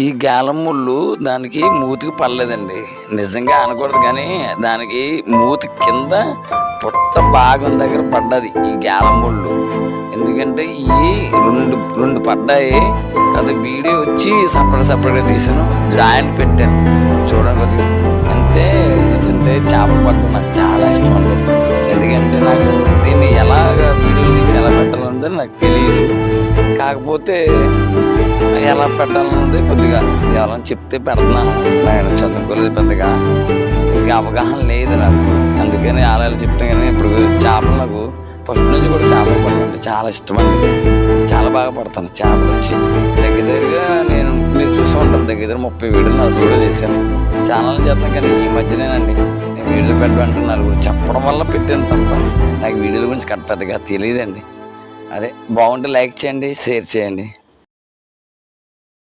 ఈ గాలం ముళ్ళు దానికి మూతికి పడలేదండి. నిజంగా అనకూడదు కానీ దానికి మూతి కింద పొట్ట భాగం దగ్గర పడ్డది ఈ గాలం ముళ్ళు. ఎందుకంటే ఈ రెండు రెండు పడ్డాయి. అది వీడియో వచ్చి సపరేట్గా తీసాను, జాయింట్ పెట్టాను చూడండి. అంతే. ఏంటంటే చేపలు పట్టడం నాకు చాలా ఇష్టం అండి. ఎందుకంటే నాకు దీన్ని ఎలాగ వీడియోలు తీసి ఎలా పెట్టాలన్నది నాకు తెలియదు. కాకపోతే ఎలా పెట్టాలన్నది కొద్దిగా ఎవరైనా చెప్తే పెడుతున్నాను. నేను చదువుకోలేదు పెద్దగా, ఇంకా అవగాహన లేదు నాకు. అందుకని ఆలయాలు చెప్తే కానీ ఇప్పుడు చేపలు నాకు ఫస్ట్ నుంచి కూడా చేపలు పడడం అంటే చాలా ఇష్టం అండి. చాలా బాగా పడతాను చేపలు వచ్చి. దగ్గరగా నేను మీరు చూస్తూ ఉంటాను, దగ్గర 30 వీడియోలు 4 వీడియోలు చేశాను. ఛానల్ చేస్తాను కానీ ఈ మధ్యనేనండి నేను వీడియోలు పెట్టమంటే నలుగురు చెప్పడం వల్ల పెట్టాను తప్ప నాకు వీడియోల గురించి పెద్దగా తెలియదండి. అదే బాగుంటే లైక్ చేయండి, షేర్ చేయండి.